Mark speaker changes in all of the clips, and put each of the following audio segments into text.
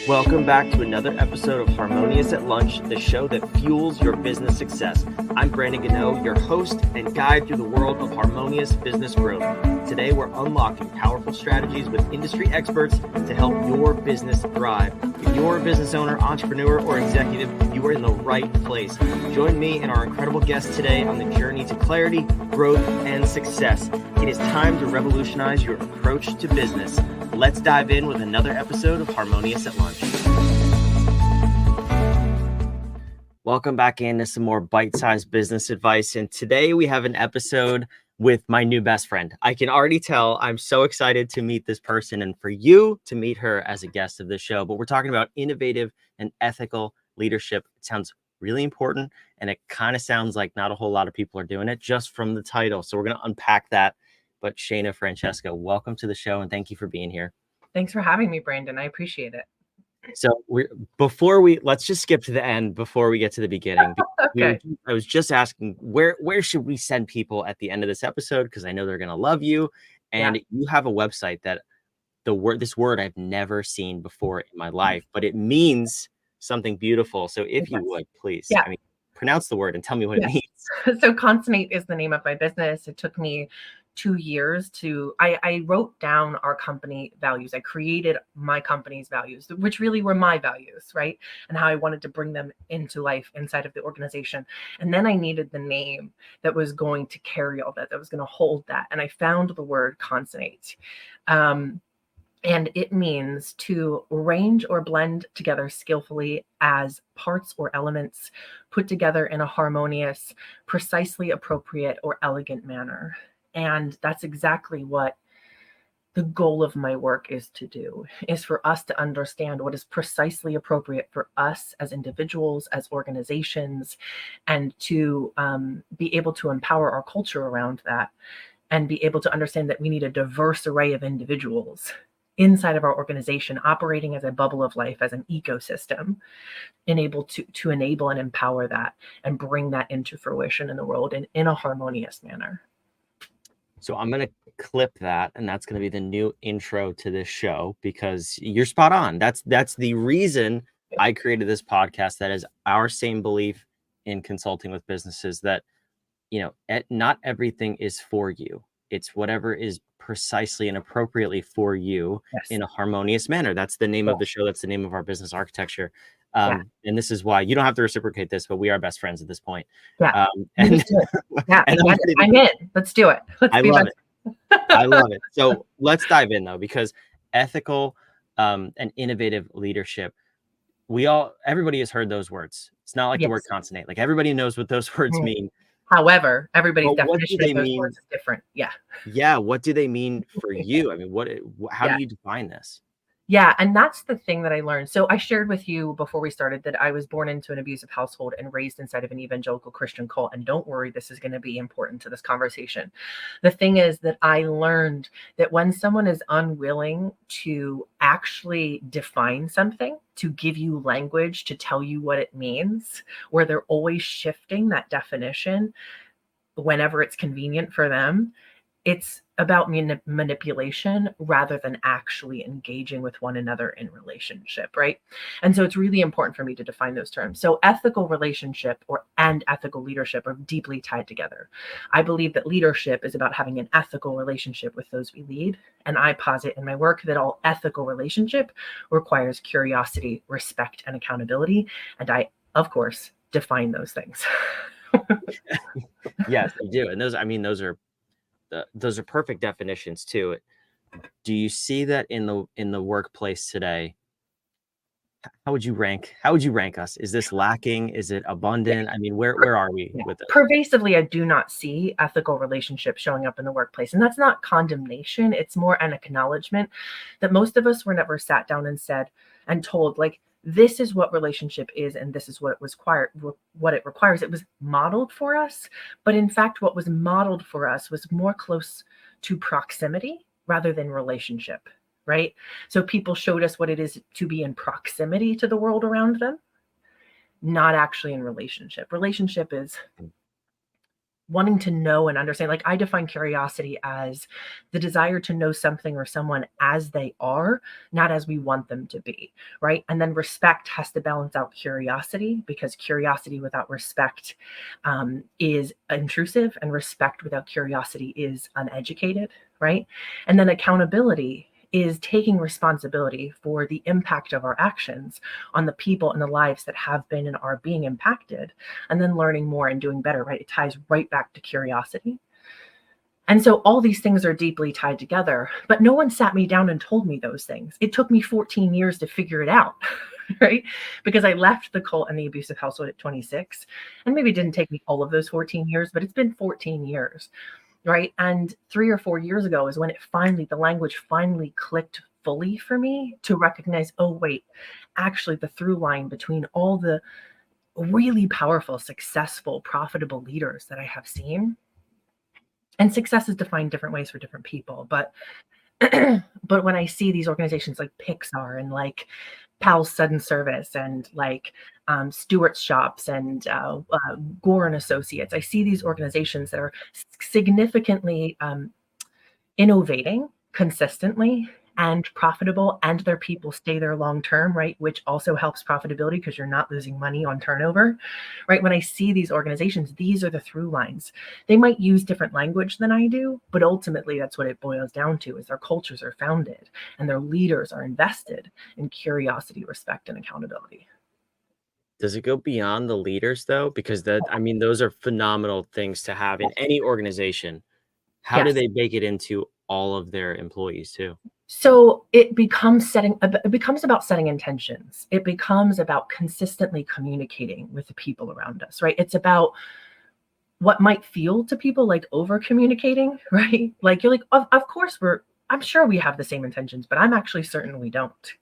Speaker 1: Welcome back to another episode of Harmonious at Lunch, the show that fuels your business success. I'm Brandon Gano, your host and guide through the world of harmonious business growth. Today, we're unlocking powerful strategies with industry experts to help your business thrive. If you're a business owner, entrepreneur, or executive, you are in the right place. Join me and our incredible guests today on the journey to clarity, growth, and success. It is time to revolutionize your approach to business. Let's dive in with another episode of Harmonious at Lunch. Welcome back into some more bite-sized business advice. And today we have an episode with my new best friend. I can already tell I'm so excited to meet this person and for you to meet her as a guest of the show. But we're talking about innovative and ethical leadership. It sounds really important, and it kind of sounds like not a whole lot of people are doing it just from the title. So we're going to unpack that. But Shana Francesca, welcome to the show, and thank you for being here.
Speaker 2: Thanks for having me, Brandon. I appreciate it.
Speaker 1: So let's just skip to the end before we get to the beginning.
Speaker 2: Okay.
Speaker 1: I was just asking where should we send people at the end of this episode? Because I know they're going to love you. And You have a website that this word I've never seen before in my life, but it means something beautiful. So if you would, please, pronounce the word and tell me what it means.
Speaker 2: So Consonate is the name of my business. It took me 2 years I wrote down our company values. I created my company's values, which really were my values, right? And how I wanted to bring them into life inside of the organization. And then I needed the name that was going to carry all that was going to hold that. And I found the word Consonate. And it means to arrange or blend together skillfully as parts or elements put together in a harmonious, precisely appropriate or elegant manner. And that's exactly what the goal of my work is to do, is for us to understand what is precisely appropriate for us as individuals, as organizations, and to be able to empower our culture around that and be able to understand that we need a diverse array of individuals inside of our organization, operating as a bubble of life, as an ecosystem, to enable and empower that and bring that into fruition in the world in a harmonious manner.
Speaker 1: So I'm going to clip that, and that's going to be the new intro to this show, because you're spot on. That's the reason I created this podcast. That is our same belief in consulting with businesses, that, not everything is for you. It's whatever is precisely and appropriately for you in a harmonious manner. That's the name of the show. That's the name of our business architecture. And this is why you don't have to reciprocate this, but we are best friends at this point.
Speaker 2: I'm in. Let's do it.
Speaker 1: I love it. I love it. So let's dive in, though, because ethical and innovative leadership, everybody has heard those words. It's not like the word consonate. Like, everybody knows what those words mean.
Speaker 2: However, everybody's definition of those words is different.
Speaker 1: Yeah. What do they mean for you? I mean, how do you define this?
Speaker 2: Yeah. And that's the thing that I learned. So I shared with you before we started that I was born into an abusive household and raised inside of an evangelical Christian cult. And don't worry, this is going to be important to this conversation. The thing is that I learned that when someone is unwilling to actually define something, to give you language, to tell you what it means, where they're always shifting that definition whenever it's convenient for them, it's about manipulation rather than actually engaging with one another in relationship, right? And so it's really important for me to define those terms. So ethical relationship and ethical leadership are deeply tied together. I believe that leadership is about having an ethical relationship with those we lead. And I posit in my work that all ethical relationship requires curiosity, respect, and accountability. And I, of course, define those things.
Speaker 1: Yes, you do. And those are perfect definitions too. Do you see that in the workplace today? How would you rank us? Is this lacking? Is it abundant? I mean, where are we with this?
Speaker 2: Pervasively, I do not see ethical relationships showing up in the workplace. And that's not condemnation. It's more an acknowledgement that most of us were never sat down and said and told, like, this is what relationship is, and this is what it requires. It was modeled for us, but in fact, what was modeled for us was more close to proximity rather than relationship, right? So people showed us what it is to be in proximity to the world around them, not actually in relationship. Relationship is wanting to know and understand. Like, I define curiosity as the desire to know something or someone as they are, not as we want them to be, right? And then respect has to balance out curiosity, because curiosity without respect is intrusive, and respect without curiosity is uneducated, right? And then accountability is taking responsibility for the impact of our actions on the people and the lives that have been and are being impacted, and then learning more and doing better, right? It ties right back to curiosity. And so all these things are deeply tied together, but no one sat me down and told me those things. It took me 14 years to figure it out, right? Because I left the cult and the abusive household at 26. And maybe it didn't take me all of those 14 years, but it's been 14 years, right? And 3 or 4 years ago is when the language finally clicked fully for me to recognize, oh, wait, actually the through line between all the really powerful, successful, profitable leaders that I have seen, and success is defined different ways for different people, but but when I see these organizations like Pixar and like Pal's Sudden Service and like Stewart's Shops and Gore and Associates, I see these organizations that are significantly innovating consistently and profitable, and their people stay there long term, right? Which also helps profitability because you're not losing money on turnover, right? When I see these organizations, these are the through lines. They might use different language than I do, but ultimately that's what it boils down to: is their cultures are founded and their leaders are invested in curiosity, respect, and accountability.
Speaker 1: Does it go beyond the leaders though? Because those are phenomenal things to have in any organization. How do
Speaker 2: Yes.
Speaker 1: they bake it into all of their employees too?
Speaker 2: So it becomes about setting intentions. It becomes about consistently communicating with the people around us, right? It's about what might feel to people like over communicating, right? Like, you're like, of course I'm sure we have the same intentions, but I'm actually certain we don't,
Speaker 1: Mm.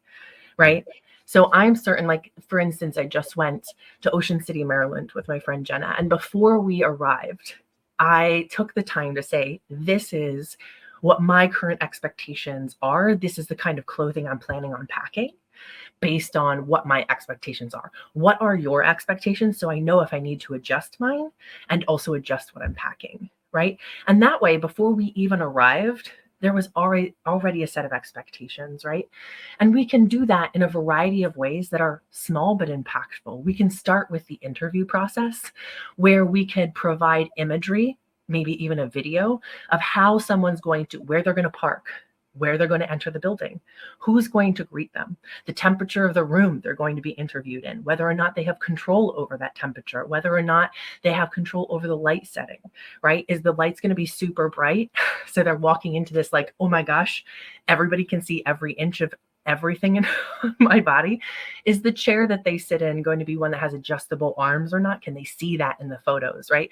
Speaker 2: right? So I'm certain, like, for instance, I just went to Ocean City, Maryland with my friend Jenna. And before we arrived, I took the time to say, this is what my current expectations are. This is the kind of clothing I'm planning on packing based on what my expectations are. What are your expectations? So I know if I need to adjust mine and also adjust what I'm packing, right? And that way, before we even arrived, there was already a set of expectations, right? And we can do that in a variety of ways that are small but impactful. We can start with the interview process, where we could provide imagery, maybe even a video of how someone's where they're going to park, where they're going to enter the building, who's going to greet them, the temperature of the room they're going to be interviewed in, whether or not they have control over that temperature, whether or not they have control over the light setting, right? Is the lights going to be super bright? So they're walking into this like, oh my gosh, everybody can see every inch of everything in my body. Is the chair that they sit in going to be one that has adjustable arms or not? Can they see that in the photos, right?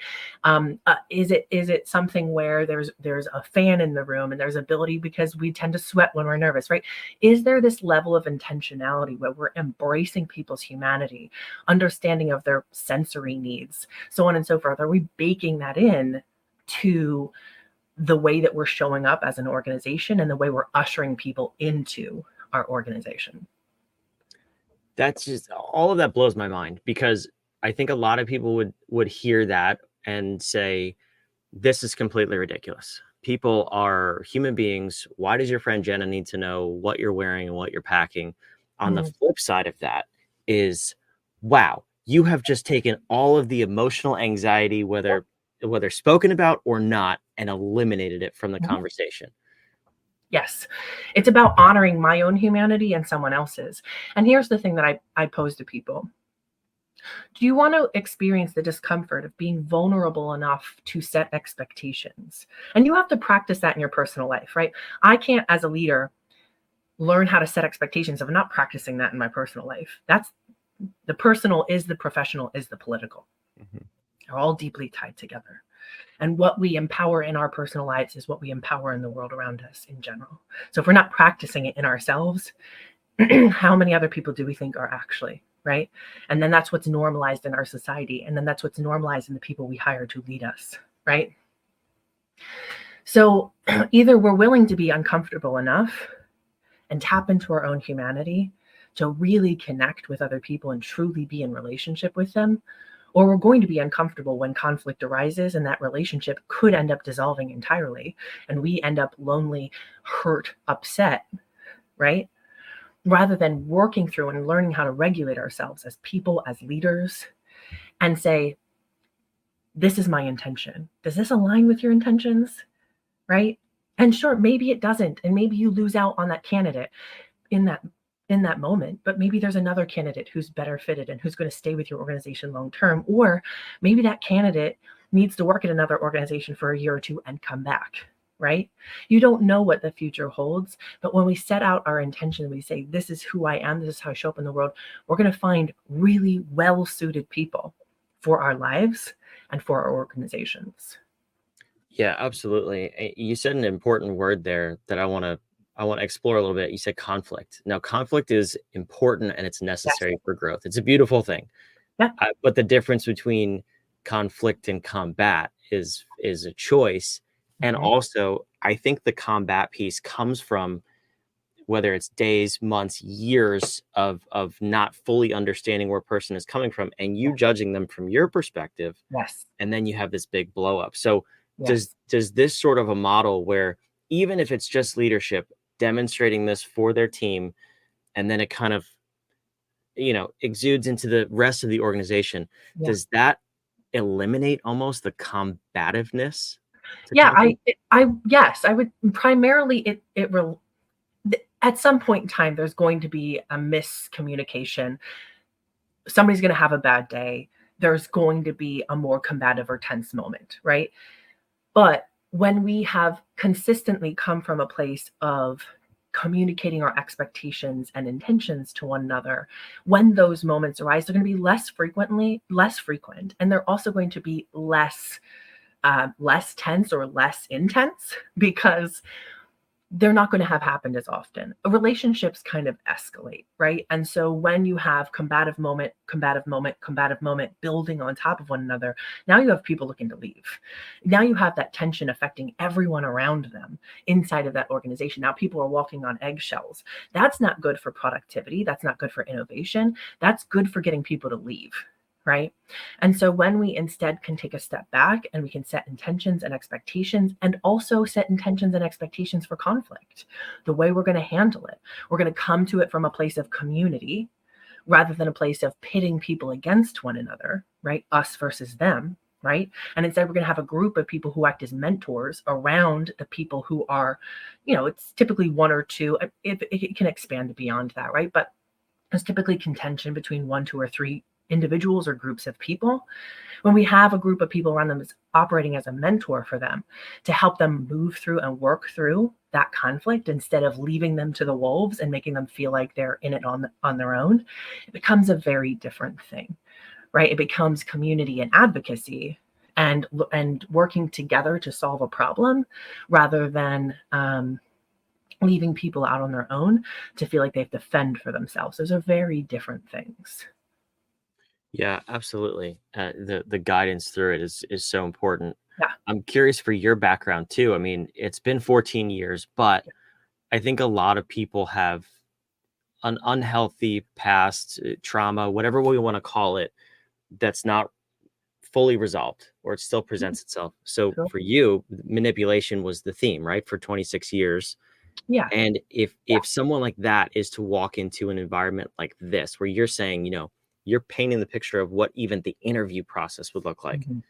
Speaker 2: Is it something where there's a fan in the room and there's ability, because we tend to sweat when we're nervous, right? Is there this level of intentionality where we're embracing people's humanity, understanding of their sensory needs, so on and so forth? Are we baking that in to the way that we're showing up as an organization and the way we're ushering people into our organization?
Speaker 1: That's just all of that blows my mind, because I think a lot of people would hear that and say, this is completely ridiculous. People are human beings. Why does your friend Jenna need to know what you're wearing and what you're packing? On the
Speaker 2: Mhm.
Speaker 1: flip side of that is, wow, you have just taken all of the emotional anxiety, whether spoken about or not, and eliminated it from the
Speaker 2: Mhm.
Speaker 1: conversation.
Speaker 2: Yes. It's about honoring my own humanity and someone else's. And here's the thing that I pose to people. Do you want to experience the discomfort of being vulnerable enough to set expectations? And you have to practice that in your personal life, right? I can't, as a leader, learn how to set expectations if I'm not practicing that in my personal life. That's the personal is the professional is the political.
Speaker 1: Mhm.
Speaker 2: They're all deeply tied together. And what we empower in our personal lives is what we empower in the world around us in general. So if we're not practicing it in ourselves, how many other people do we think are actually, right? And then that's what's normalized in our society. And then that's what's normalized in the people we hire to lead us, right? So either we're willing to be uncomfortable enough and tap into our own humanity to really connect with other people and truly be in relationship with them, or we're going to be uncomfortable when conflict arises, and that relationship could end up dissolving entirely, and we end up lonely, hurt, upset, right? Rather than working through and learning how to regulate ourselves as people, as leaders, and say, this is my intention. Does this align with your intentions? Right? And sure, maybe it doesn't. And maybe you lose out on that candidate in that moment, but maybe there's another candidate who's better fitted and who's going to stay with your organization long term. Or maybe that candidate needs to work at another organization for a year or two and come back. Right? You don't know what the future holds, but when we set out our intention, we say, this is who I am, this is how I show up in the world, we're going to find really well-suited people for our lives and for our organizations.
Speaker 1: Yeah, absolutely. You said an important word there that I want to explore a little bit. You said conflict. Now, conflict is important and it's necessary
Speaker 2: Yes.
Speaker 1: for growth. It's a beautiful thing.
Speaker 2: Yeah.
Speaker 1: But the difference between conflict and combat is a choice. And
Speaker 2: Mhm.
Speaker 1: also, I think the combat piece comes from whether it's days, months, years of not fully understanding where a person is coming from and you judging them from your perspective,
Speaker 2: Yes.
Speaker 1: and then you have this big blow up. So
Speaker 2: Yes.
Speaker 1: does this sort of a model where even if it's just leadership demonstrating this for their team, and then it kind of exudes into the rest of the organization,
Speaker 2: Yeah.
Speaker 1: does that eliminate almost the combativeness to
Speaker 2: Yeah.
Speaker 1: conflict?
Speaker 2: Yes, I would primarily at some point in time, there's going to be a miscommunication. Somebody's going to have a bad day. There's going to be a more combative or tense moment, right? But when we have consistently come from a place of communicating our expectations and intentions to one another, when those moments arise, they're going to be less frequent, and they're also going to be less tense or less intense because they're not going to have happened as often. Relationships kind of escalate, right? And so when you have combative moment building on top of one another, now you have people looking to leave. Now you have that tension affecting everyone around them inside of that organization. Now people are walking on eggshells. That's not good for productivity. That's not good for innovation. That's good for getting people to leave. Right. And so when we instead can take a step back and we can set intentions and expectations, and also set intentions and expectations for conflict, the way we're going to handle it, we're going to come to it from a place of community rather than a place of pitting people against one another, right? Us versus them, right? And instead, we're going to have a group of people who act as mentors around the people who are, it's typically one or two. It can expand beyond that, right? But there's typically contention between one, two, or three individuals or groups of people. When we have a group of people around them that's operating as a mentor for them to help them move through and work through that conflict instead of leaving them to the wolves and making them feel like they're in it on their own, it becomes a very different thing, right? It becomes community and advocacy and working together to solve a problem rather than leaving people out on their own to feel like they have to fend for themselves. Those are very different things.
Speaker 1: Yeah, absolutely. The guidance through it is so important.
Speaker 2: Yeah.
Speaker 1: I'm curious for your background too. I mean, it's been 14 years, but I think a lot of people have an unhealthy past, trauma, whatever we want to call it, that's not fully resolved or it still presents itself. So
Speaker 2: Sure.
Speaker 1: for you, manipulation was the theme, right? For 26 years.
Speaker 2: Yeah.
Speaker 1: And if
Speaker 2: Yeah.
Speaker 1: someone like that is to walk into an environment like this, where you're saying, you're painting the picture of what even the interview process would look like,
Speaker 2: Mhm.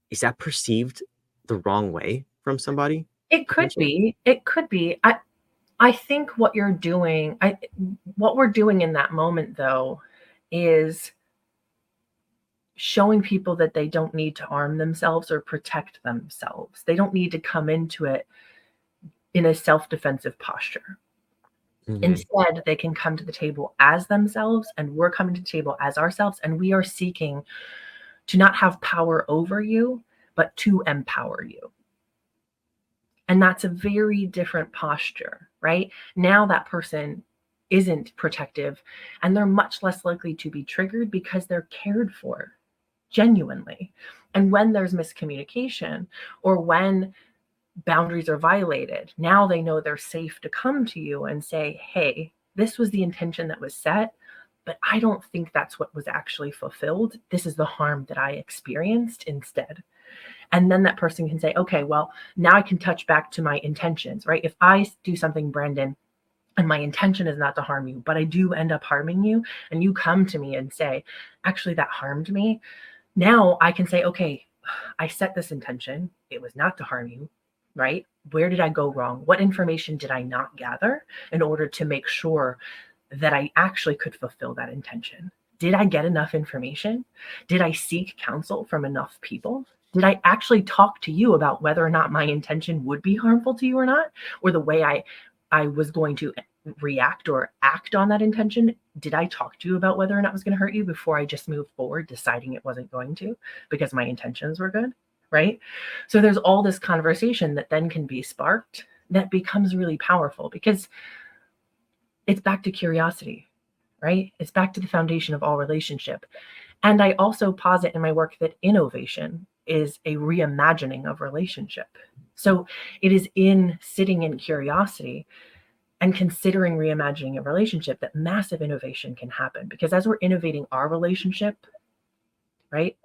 Speaker 1: is that perceived the wrong way from somebody
Speaker 2: It could
Speaker 1: potentially?
Speaker 2: be. It could be. I think what what we're doing in that moment though is showing people that they don't need to arm themselves or protect themselves. They don't need to come into it in a self-defensive posture.
Speaker 1: Mhm.
Speaker 2: Instead, they can come to the table as themselves, and we're coming to the table as ourselves, and we are seeking to not have power over you, but to empower you. And that's a very different posture, right? Now that person isn't protective and they're much less likely to be triggered because they're cared for genuinely. And when there's miscommunication or when boundaries are violated, now they know they're safe to come to you and say, hey, this was the intention that was set. but I don't think that's what was actually fulfilled. This is the harm that I experienced instead. And then that person can say, okay, well, now I can touch back to my intentions, right? If I do something, Brandon, and my intention is not to harm you, but I do end up harming you, and you come to me and say, actually, that harmed me. Now I can say, okay, I set this intention. It was not to harm you, right? Where did I go wrong? What information did I not gather in order to make sure that I actually could fulfill that intention? Did I get enough information? Did I seek counsel from enough people? Did I actually talk to you about whether or not my intention would be harmful to you or not? Or the way I was going to react or act on that intention? Did I talk to you about whether or not it was going to hurt you before I just moved forward, deciding it wasn't going to because my intentions were good? Right. So there's all this conversation that then can be sparked that becomes really powerful because it's back to curiosity, right? It's back to the foundation of all relationship. And I also posit in my work that innovation is a reimagining of relationship. So it is in sitting in curiosity and considering reimagining a relationship that massive innovation can happen. Because as we're innovating our relationship, right,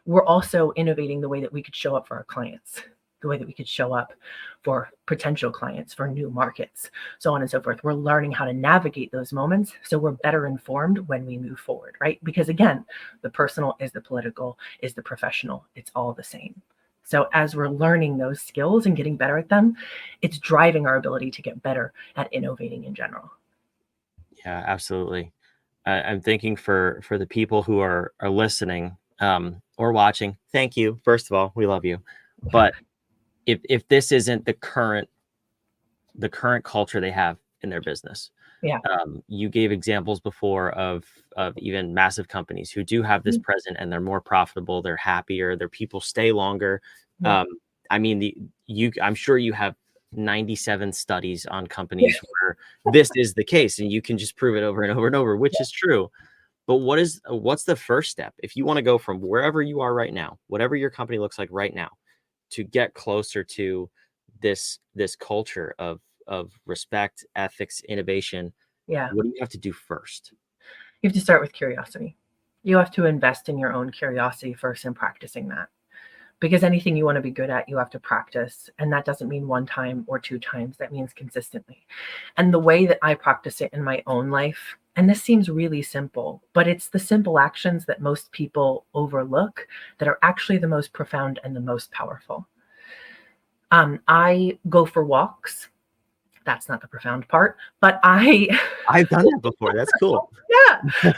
Speaker 2: we're also innovating the way that we could show up for our clients, the way that we could show up for potential clients, for new markets, so on and so forth. We're learning how to navigate those moments so we're better informed when we move forward, right? Because again, the personal is the political, is the professional, it's all the same. So as we're learning those skills and getting better at them, it's driving our ability to get better at innovating in general.
Speaker 1: Yeah, absolutely. I'm thinking for the people who are listening or watching. Thank you. First of all, we love you. But if this isn't the current culture they have in their business,
Speaker 2: Yeah.
Speaker 1: You gave examples before of even massive companies who do have this present and they're more profitable, they're happier, their people stay longer.
Speaker 2: Yeah.
Speaker 1: I mean, I'm sure you have 97 studies on companies where this is the case, and you can just prove it over and over and over, which is true. But what's the first step if you want to go from wherever you are right now, whatever your company looks like right now, to get closer to this culture of respect, ethics, innovation?
Speaker 2: Yeah.
Speaker 1: What do you have to do first?
Speaker 2: You have to start with curiosity. You have to invest in your own curiosity first and practicing that. Because anything you want to be good at, you have to practice. And that doesn't mean one time or two times. That means consistently. And the way that I practice it in my own life, and this seems really simple, but it's the simple actions that most people overlook that are actually the most profound and the most powerful. I go for walks. That's not the profound part, but
Speaker 1: I've done that before. That's cool.
Speaker 2: Yeah.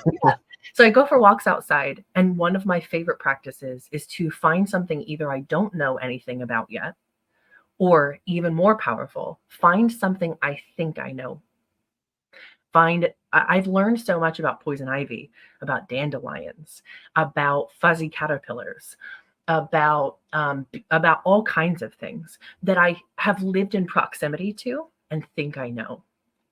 Speaker 2: So I go for walks outside, and one of my favorite practices is to find something either I don't know anything about yet, or even more powerful, find something I think I know. I've learned so much about poison ivy, about dandelions, about fuzzy caterpillars, about all kinds of things that I have lived in proximity to and think I know,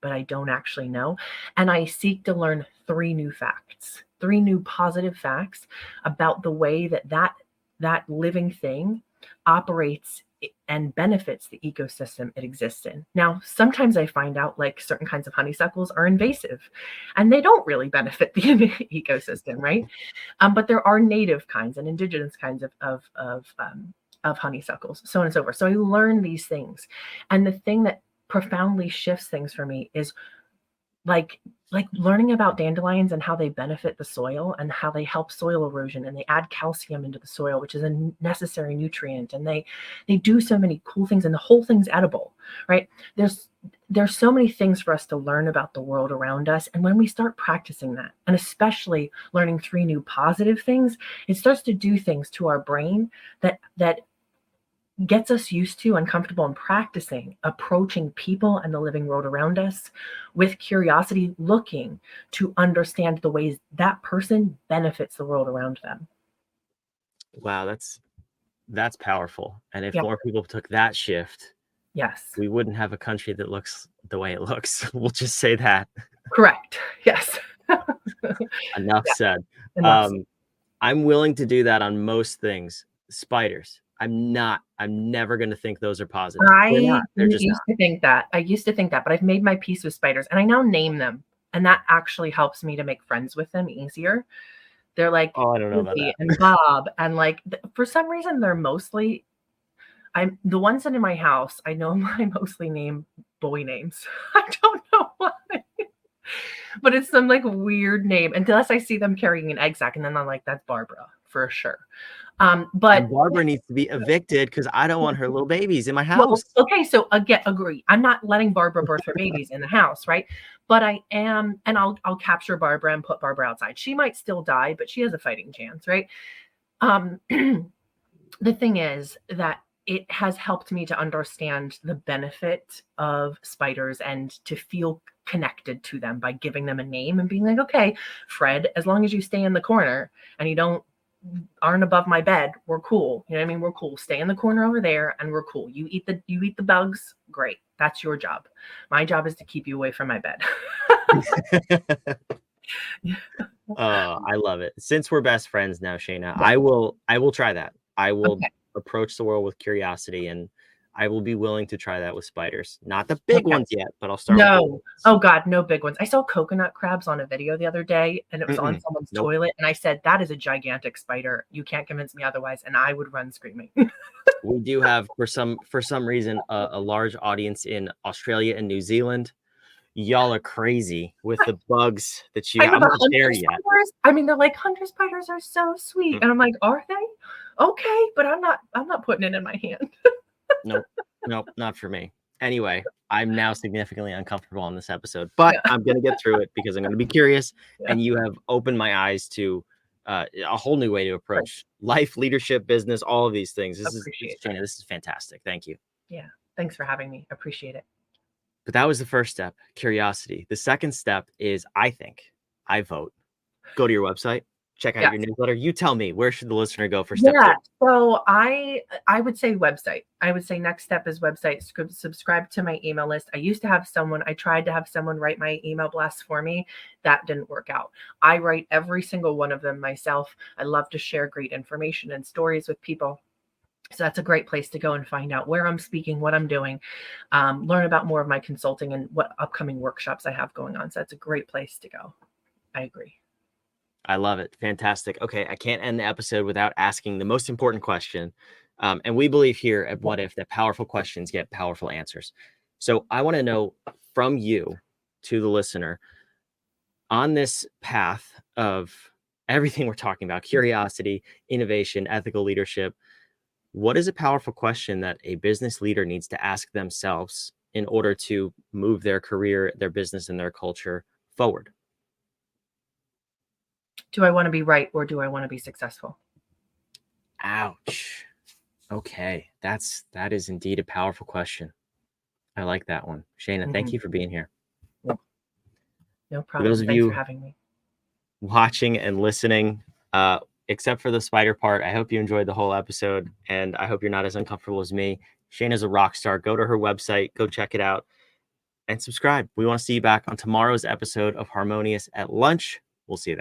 Speaker 2: but I don't actually know. And I seek to learn 3 new facts, 3 new positive facts about the way that living thing operates and benefits the ecosystem it exists in. Now, sometimes I find out like certain kinds of honeysuckles are invasive and they don't really benefit the ecosystem, right? But there are native kinds and indigenous kinds of honeysuckles, so on and so forth. So I learn these things. And the thing that profoundly shifts things for me is like learning about dandelions and how they benefit the soil and how they help soil erosion, and they add calcium into the soil, which is a necessary nutrient, and they do so many cool things, and the whole thing's edible, right? There's so many things for us to learn about the world around us, and when we start practicing that, and especially learning 3 new positive things, it starts to do things to our brain that gets us used to and comfortable in practicing approaching people and the living world around us with curiosity, looking to understand the ways that person benefits the world around them.
Speaker 1: Wow, that's powerful. And if
Speaker 2: Yeah.
Speaker 1: more people took that shift,
Speaker 2: Yes.
Speaker 1: we wouldn't have a country that looks the way it looks. We'll just say that.
Speaker 2: Correct. Yes.
Speaker 1: Enough said.
Speaker 2: Enough.
Speaker 1: I'm willing to do that on most things. Spiders. I'm never going to think those are positive. They're not. They're just
Speaker 2: used
Speaker 1: not.
Speaker 2: to think that. I used to think that, but I've made my peace with spiders and I now name them. And that actually helps me to make friends with them easier. They're like
Speaker 1: Oh, I don't know about
Speaker 2: Susie
Speaker 1: that.
Speaker 2: and Bob, and like for some reason they're mostly I'm the ones that in my house, I know I mostly name boy names. I don't know why. But it's some like weird name unless I see them carrying an egg sack, and then I'm like, that's Barbara for sure. But
Speaker 1: And Barbara needs to be evicted because I don't want her little babies in my
Speaker 2: well,
Speaker 1: house.
Speaker 2: okay, so again, agree. I'm not letting Barbara birth her babies in the house, right? But I am, and I'll capture Barbara and put Barbara outside. She might still die, but she has a fighting chance, right? Um, the thing is that it has helped me to understand the benefit of spiders and to feel connected to them by giving them a name and being like, okay, Fred, as long as you stay in the corner and you aren't above my bed, we're cool. You know what I mean? We're cool. Stay in the corner over there and we're cool. You eat the bugs, great. That's your job. My job is to keep you away from my bed.
Speaker 1: I love it. Since we're best friends now, Shana, I will try that. I will
Speaker 2: Okay.
Speaker 1: approach the world with curiosity, and I will be willing to try that with spiders. Not the big
Speaker 2: Okay.
Speaker 1: ones yet, but I'll start with the
Speaker 2: No.
Speaker 1: little
Speaker 2: Oh
Speaker 1: ones.
Speaker 2: God, no big ones. I saw coconut crabs on a video the other day and it was on someone's
Speaker 1: Nope.
Speaker 2: toilet. And I said, that is a gigantic spider. You can't convince me otherwise. And I would run screaming.
Speaker 1: We do have, for some reason, a large audience in Australia and New Zealand. Y'all are crazy with the bugs that you.
Speaker 2: I know
Speaker 1: I'm
Speaker 2: the
Speaker 1: not there
Speaker 2: hunter
Speaker 1: yet.
Speaker 2: spiders. I mean, they're like hunter spiders are so sweet. And I'm like, are they? Okay, but I'm not putting it in my hand.
Speaker 1: Nope, not for me. Anyway, I'm now significantly uncomfortable on this episode, but
Speaker 2: Yeah.
Speaker 1: I'm going to get through it because I'm going to be curious.
Speaker 2: Yeah.
Speaker 1: And you have opened my eyes to a whole new way to approach life, leadership, business, all of these things.
Speaker 2: Appreciate
Speaker 1: Shana, this is fantastic. Thank you.
Speaker 2: Yeah. Thanks for having me. Appreciate it.
Speaker 1: But that was the first step, curiosity. The second step is, I vote. Go to your website, check out
Speaker 2: Yeah.
Speaker 1: your newsletter. You tell me, where should the listener go for step
Speaker 2: Yeah.
Speaker 1: 2?
Speaker 2: So I would say website. I would say next step is website. Subscribe to my email list. I tried to have someone write my email blasts for me. That didn't work out. I write every single one of them myself. I love to share great information and stories with people. So that's a great place to go and find out where I'm speaking, what I'm doing, learn about more of my consulting and what upcoming workshops I have going on. So that's a great place to go. I agree.
Speaker 1: I love it. Fantastic. Okay, I can't end the episode without asking the most important question. And we believe here at What If that powerful questions get powerful answers. So I want to know from you to the listener, on this path of everything we're talking about, curiosity, innovation, ethical leadership, what is a powerful question that a business leader needs to ask themselves in order to move their career, their business, and their culture forward?
Speaker 2: Do I want to be right or do I want to be successful?
Speaker 1: Ouch. Okay, that is indeed a powerful question. I like that one. Shana, thank you for being here.
Speaker 2: No
Speaker 1: For
Speaker 2: problem.
Speaker 1: those of
Speaker 2: Thanks
Speaker 1: you
Speaker 2: for having me.
Speaker 1: watching and listening, except for the spider part, I hope you enjoyed the whole episode, and I hope you're not as uncomfortable as me. Shana's a rock star. Go to her website, go check it out, and subscribe. We want to see you back on tomorrow's episode of Harmonious at Lunch. We'll see you there.